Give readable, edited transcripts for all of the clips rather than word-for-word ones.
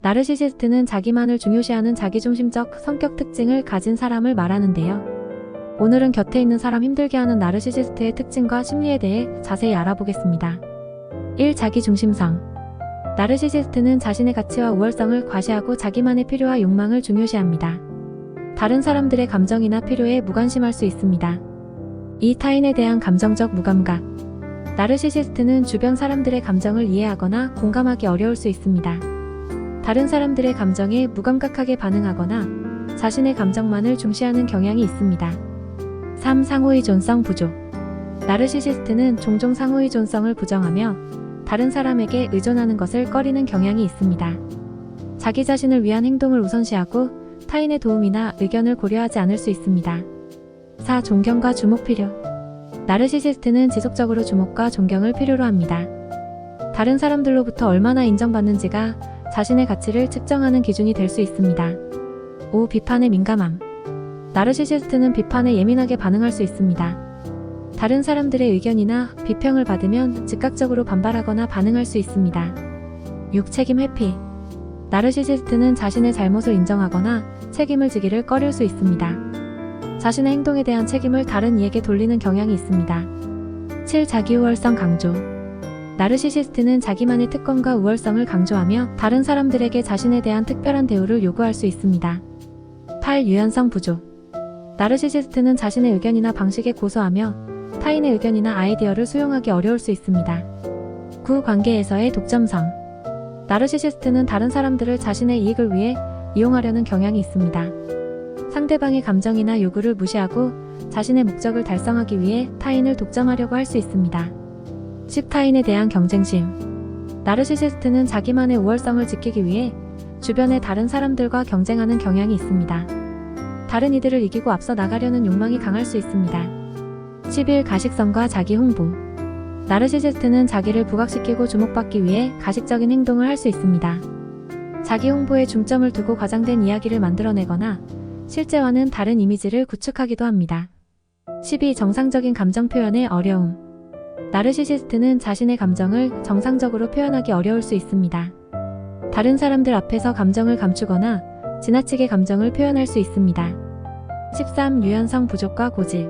나르시시스트는 자기만을 중요시하는 자기중심적 성격 특징을 가진 사람을 말하는데요. 오늘은 곁에 있는 사람 힘들게 하는 나르시시스트의 특징과 심리에 대해 자세히 알아보겠습니다. 1. 자기중심성. 나르시시스트는 자신의 가치와 우월성을 과시하고 자기만의 필요와 욕망을 중요시합니다. 다른 사람들의 감정이나 필요에 무관심할 수 있습니다. 2. 타인에 대한 감정적 무감각. 나르시시스트는 주변 사람들의 감정을 이해하거나 공감하기 어려울 수 있습니다. 다른 사람들의 감정에 무감각하게 반응하거나 자신의 감정만을 중시하는 경향이 있습니다. 3. 상호의존성 부족. 나르시시스트는 종종 상호의존성을 부정하며 다른 사람에게 의존하는 것을 꺼리는 경향이 있습니다. 자기 자신을 위한 행동을 우선시하고 타인의 도움이나 의견을 고려하지 않을 수 있습니다. 4. 존경과 주목 필요. 나르시시스트는 지속적으로 주목과 존경을 필요로 합니다. 다른 사람들로부터 얼마나 인정받는지가 자신의 가치를 측정하는 기준이 될 수 있습니다. 5. 비판에 민감함. 나르시시스트는 비판에 예민하게 반응할 수 있습니다. 다른 사람들의 의견이나 비평을 받으면 즉각적으로 반발하거나 반응할 수 있습니다. 6. 책임 회피. 나르시시스트는 자신의 잘못을 인정하거나 책임을 지기를 꺼릴 수 있습니다. 자신의 행동에 대한 책임을 다른 이에게 돌리는 경향이 있습니다. 7. 자기우월성 강조. 나르시시스트는 자기만의 특권과 우월성을 강조하며 다른 사람들에게 자신에 대한 특별한 대우를 요구할 수 있습니다. 8. 유연성 부족. 나르시시스트는 자신의 의견이나 방식에 고소하며 타인의 의견이나 아이디어를 수용하기 어려울 수 있습니다. 9. 관계에서의 독점성. 나르시시스트는 다른 사람들을 자신의 이익을 위해 이용하려는 경향이 있습니다. 상대방의 감정이나 요구를 무시하고 자신의 목적을 달성하기 위해 타인을 독점하려고 할 수 있습니다. 10. 타인에 대한 경쟁심. 나르시시스트는 자기만의 우월성을 지키기 위해 주변의 다른 사람들과 경쟁하는 경향이 있습니다. 다른 이들을 이기고 앞서 나가려는 욕망이 강할 수 있습니다. 11. 가식성과 자기 홍보. 나르시시스트는 자기를 부각시키고 주목받기 위해 가식적인 행동을 할 수 있습니다. 자기 홍보에 중점을 두고 과장된 이야기를 만들어내거나 실제와는 다른 이미지를 구축하기도 합니다. 12. 정상적인 감정 표현의 어려움. 나르시시스트는 자신의 감정을 정상적으로 표현하기 어려울 수 있습니다. 다른 사람들 앞에서 감정을 감추거나 지나치게 감정을 표현할 수 있습니다. 13. 유연성 부족과 고집.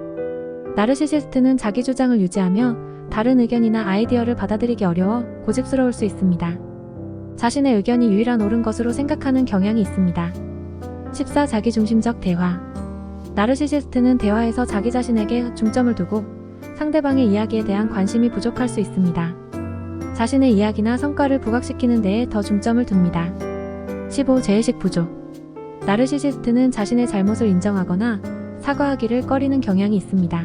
나르시시스트는 자기 주장을 유지하며 다른 의견이나 아이디어를 받아들이기 어려워 고집스러울 수 있습니다. 자신의 의견이 유일한 옳은 것으로 생각하는 경향이 있습니다. 14. 자기중심적 대화. 나르시시스트는 대화에서 자기 자신에게 중점을 두고 상대방의 이야기에 대한 관심이 부족할 수 있습니다. 자신의 이야기나 성과를 부각시키는 데에 더 중점을 둡니다. 15. 죄의식 부족. 나르시시스트는 자신의 잘못을 인정하거나 사과하기를 꺼리는 경향이 있습니다.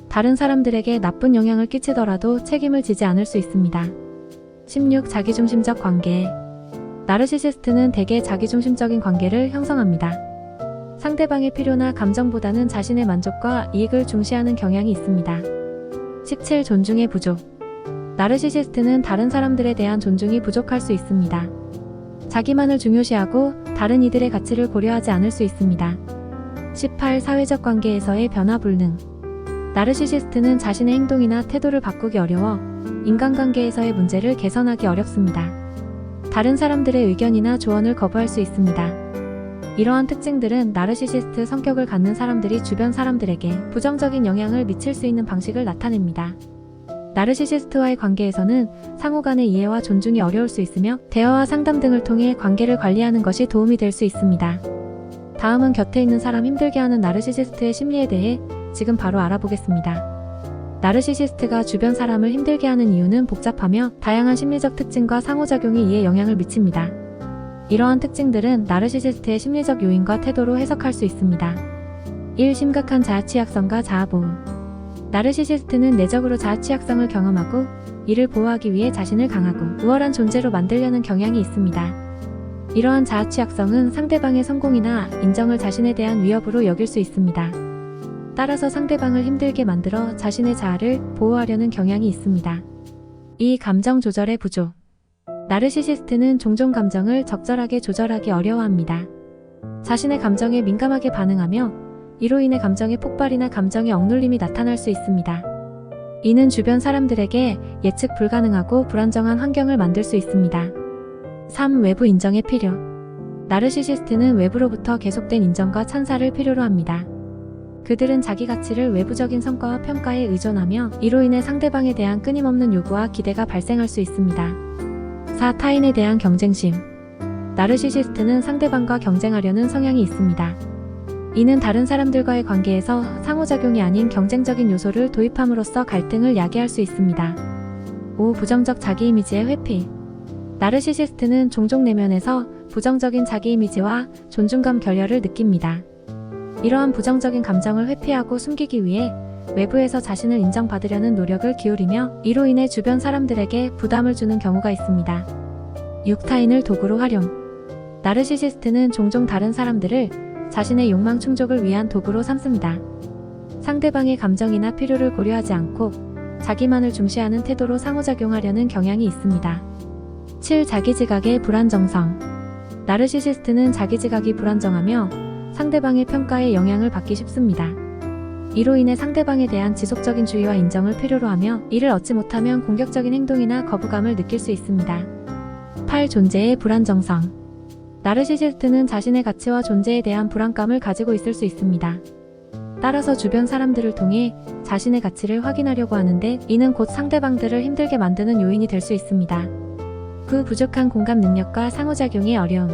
다른 사람들에게 나쁜 영향을 끼치더라도 책임을 지지 않을 수 있습니다. 16. 자기중심적 관계. 나르시시스트는 대개 자기중심적인 관계를 형성합니다. 상대방의 필요나 감정보다는 자신의 만족과 이익을 중시하는 경향이 있습니다. 17. 존중의 부족. 나르시시스트는 다른 사람들에 대한 존중이 부족할 수 있습니다. 자기만을 중요시하고 다른 이들의 가치를 고려하지 않을 수 있습니다. 18. 사회적 관계에서의 변화 불능. 나르시시스트는 자신의 행동이나 태도를 바꾸기 어려워 인간관계에서의 문제를 개선하기 어렵습니다. 다른 사람들의 의견이나 조언을 거부할 수 있습니다. 이러한 특징들은 나르시시스트 성격을 갖는 사람들이 주변 사람들에게 부정적인 영향을 미칠 수 있는 방식을 나타냅니다. 나르시시스트와의 관계에서는 상호 간의 이해와 존중이 어려울 수 있으며 대화와 상담 등을 통해 관계를 관리하는 것이 도움이 될 수 있습니다. 다음은 곁에 있는 사람 힘들게 하는 나르시시스트의 심리에 대해 지금 바로 알아보겠습니다. 나르시시스트가 주변 사람을 힘들게 하는 이유는 복잡하며 다양한 심리적 특징과 상호작용이 이에 영향을 미칩니다. 이러한 특징들은 나르시시스트의 심리적 요인과 태도로 해석할 수 있습니다. 1. 심각한 자아취약성과 자아보호. 나르시시스트는 내적으로 자아취약성을 경험하고 이를 보호하기 위해 자신을 강하고 우월한 존재로 만들려는 경향이 있습니다. 이러한 자아취약성은 상대방의 성공이나 인정을 자신에 대한 위협으로 여길 수 있습니다. 따라서 상대방을 힘들게 만들어 자신의 자아를 보호하려는 경향이 있습니다. 2. 감정 조절의 부족. 나르시시스트는 종종 감정을 적절하게 조절하기 어려워합니다. 자신의 감정에 민감하게 반응하며 이로 인해 감정의 폭발이나 감정의 억눌림이 나타날 수 있습니다. 이는 주변 사람들에게 예측 불가능하고 불안정한 환경을 만들 수 있습니다. 3. 외부 인정의 필요. 나르시시스트는 외부로부터 계속된 인정과 찬사를 필요로 합니다. 그들은 자기 가치를 외부적인 성과와 평가에 의존하며 이로 인해 상대방에 대한 끊임없는 요구와 기대가 발생할 수 있습니다. 4. 타인에 대한 경쟁심. 나르시시스트는 상대방과 경쟁하려는 성향이 있습니다. 이는 다른 사람들과의 관계에서 상호작용이 아닌 경쟁적인 요소를 도입함으로써 갈등을 야기할 수 있습니다. 5. 부정적 자기 이미지의 회피. 나르시시스트는 종종 내면에서 부정적인 자기 이미지와 존중감 결여를 느낍니다. 이러한 부정적인 감정을 회피하고 숨기기 위해 외부에서 자신을 인정받으려는 노력을 기울이며 이로 인해 주변 사람들에게 부담을 주는 경우가 있습니다. 6. 타인을 도구로 활용. 나르시시스트는 종종 다른 사람들을 자신의 욕망 충족을 위한 도구로 삼습니다. 상대방의 감정이나 필요를 고려하지 않고 자기만을 중시하는 태도로 상호작용하려는 경향이 있습니다. 7. 자기 지각의 불안정성. 나르시시스트는 자기 지각이 불안정하며 상대방의 평가에 영향을 받기 쉽습니다. 이로 인해 상대방에 대한 지속적인 주의와 인정을 필요로 하며 이를 얻지 못하면 공격적인 행동이나 거부감을 느낄 수 있습니다. 8. 존재의 불안정성. 나르시시스트는 자신의 가치와 존재에 대한 불안감을 가지고 있을 수 있습니다. 따라서 주변 사람들을 통해 자신의 가치를 확인하려고 하는데 이는 곧 상대방들을 힘들게 만드는 요인이 될 수 있습니다. 그 부족한 공감 능력과 상호작용의 어려움.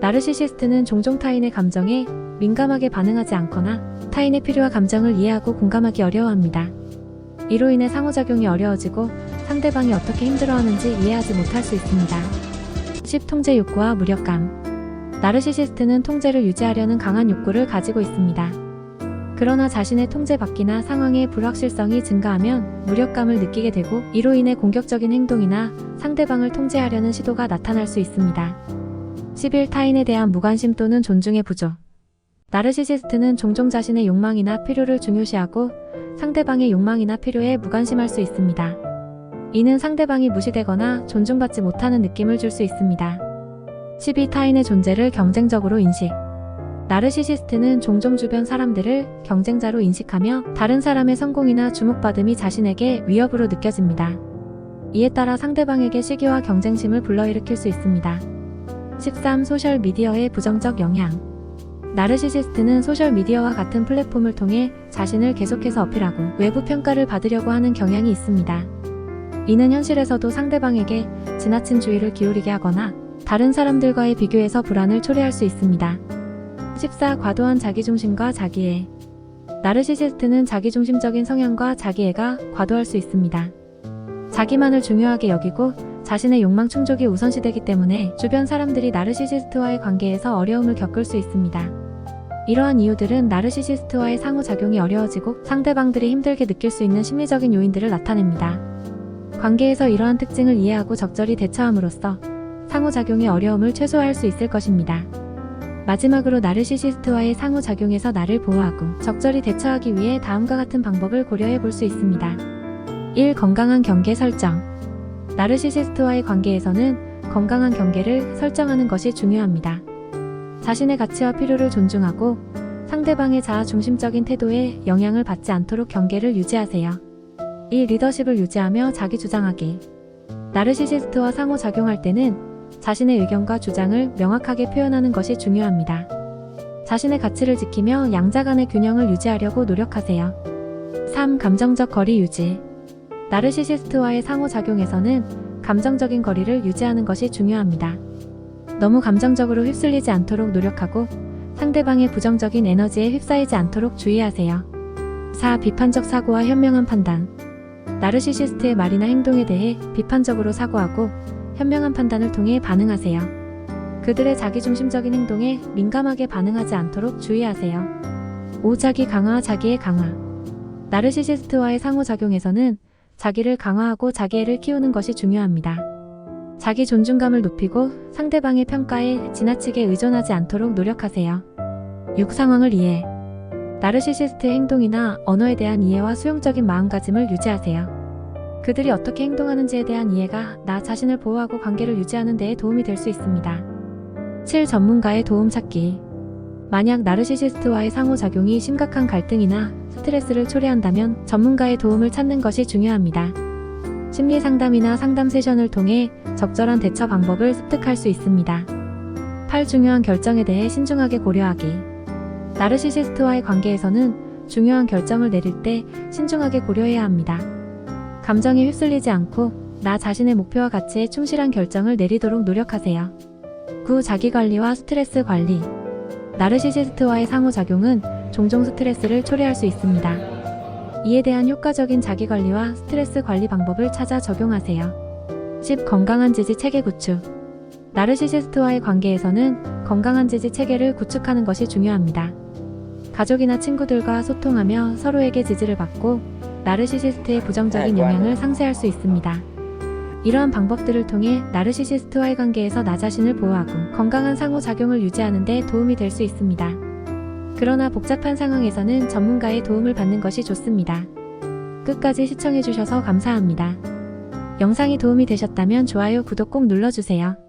나르시시스트는 종종 타인의 감정에 민감하게 반응하지 않거나 타인의 필요와 감정을 이해하고 공감하기 어려워합니다. 이로 인해 상호작용이 어려워지고 상대방이 어떻게 힘들어하는지 이해하지 못할 수 있습니다. 10. 통제 욕구와 무력감. 나르시시스트는 통제를 유지하려는 강한 욕구를 가지고 있습니다. 그러나 자신의 통제받기나 상황의 불확실성이 증가하면 무력감을 느끼게 되고 이로 인해 공격적인 행동이나 상대방을 통제하려는 시도가 나타날 수 있습니다. 11. 타인에 대한 무관심 또는 존중의 부족. 나르시시스트는 종종 자신의 욕망이나 필요를 중요시하고 상대방의 욕망이나 필요에 무관심할 수 있습니다. 이는 상대방이 무시되거나 존중받지 못하는 느낌을 줄 수 있습니다. 12. 타인의 존재를 경쟁적으로 인식. 나르시시스트는 종종 주변 사람들을 경쟁자로 인식하며 다른 사람의 성공이나 주목받음이 자신에게 위협으로 느껴집니다. 이에 따라 상대방에게 시기와 경쟁심을 불러일으킬 수 있습니다. 13. 소셜미디어의 부정적 영향. 나르시시스트는 소셜미디어와 같은 플랫폼을 통해 자신을 계속해서 어필하고 외부 평가를 받으려고 하는 경향이 있습니다. 이는 현실에서도 상대방에게 지나친 주의를 기울이게 하거나 다른 사람들과의 비교에서 불안을 초래할 수 있습니다. 14. 과도한 자기중심과 자기애. 나르시시스트는 자기중심적인 성향과 자기애가 과도할 수 있습니다. 자기만을 중요하게 여기고 자신의 욕망 충족이 우선시되기 때문에 주변 사람들이 나르시시스트와의 관계에서 어려움을 겪을 수 있습니다. 이러한 이유들은 나르시시스트와의 상호작용이 어려워지고 상대방들이 힘들게 느낄 수 있는 심리적인 요인들을 나타냅니다. 관계에서 이러한 특징을 이해하고 적절히 대처함으로써 상호작용의 어려움을 최소화할 수 있을 것입니다. 마지막으로 나르시시스트와의 상호작용에서 나를 보호하고 적절히 대처하기 위해 다음과 같은 방법을 고려해 볼 수 있습니다. 1. 건강한 경계 설정. 나르시시스트와의 관계에서는 건강한 경계를 설정하는 것이 중요합니다. 자신의 가치와 필요를 존중하고 상대방의 자아 중심적인 태도에 영향을 받지 않도록 경계를 유지하세요. 2. 리더십을 유지하며 자기 주장하기. 나르시시스트와 상호작용할 때는 자신의 의견과 주장을 명확하게 표현하는 것이 중요합니다. 자신의 가치를 지키며 양자 간의 균형을 유지하려고 노력하세요. 3. 감정적 거리 유지. 나르시시스트와의 상호작용에서는 감정적인 거리를 유지하는 것이 중요합니다. 너무 감정적으로 휩쓸리지 않도록 노력하고 상대방의 부정적인 에너지에 휩싸이지 않도록 주의하세요. 4. 비판적 사고와 현명한 판단. 나르시시스트의 말이나 행동에 대해 비판적으로 사고하고 현명한 판단을 통해 반응하세요. 그들의 자기중심적인 행동에 민감하게 반응하지 않도록 주의하세요. 5. 자기 강화, 자기의 강화. 나르시시스트와의 상호작용에서는 자기를 강화하고 자기애를 키우는 것이 중요합니다. 자기 존중감을 높이고 상대방의 평가에 지나치게 의존하지 않도록 노력하세요. 6. 상황을 이해. 나르시시스트의 행동이나 언어에 대한 이해와 수용적인 마음가짐을 유지하세요. 그들이 어떻게 행동하는지에 대한 이해가 나 자신을 보호하고 관계를 유지하는 데에 도움이 될 수 있습니다. 7. 전문가의 도움 찾기. 만약 나르시시스트와의 상호작용이 심각한 갈등이나 스트레스를 초래한다면 전문가의 도움을 찾는 것이 중요합니다. 심리 상담이나 상담 세션을 통해 적절한 대처 방법을 습득할 수 있습니다. 8. 중요한 결정에 대해 신중하게 고려하기. 나르시시스트와의 관계에서는 중요한 결정을 내릴 때 신중하게 고려해야 합니다. 감정에 휩쓸리지 않고 나 자신의 목표와 가치에 충실한 결정을 내리도록 노력하세요. 9. 자기관리와 스트레스 관리. 나르시시스트와의 상호작용은 종종 스트레스를 초래할 수 있습니다. 이에 대한 효과적인 자기관리와 스트레스 관리 방법을 찾아 적용하세요. 10. 건강한 지지 체계 구축. 나르시시스트와의 관계에서는 건강한 지지 체계를 구축하는 것이 중요합니다. 가족이나 친구들과 소통하며 서로에게 지지를 받고 나르시시스트의 부정적인 영향을 상쇄할 수 있습니다. 이러한 방법들을 통해 나르시시스트와의 관계에서 나 자신을 보호하고 건강한 상호작용을 유지하는 데 도움이 될 수 있습니다. 그러나 복잡한 상황에서는 전문가의 도움을 받는 것이 좋습니다. 끝까지 시청해주셔서 감사합니다. 영상이 도움이 되셨다면 좋아요, 구독 꼭 눌러주세요.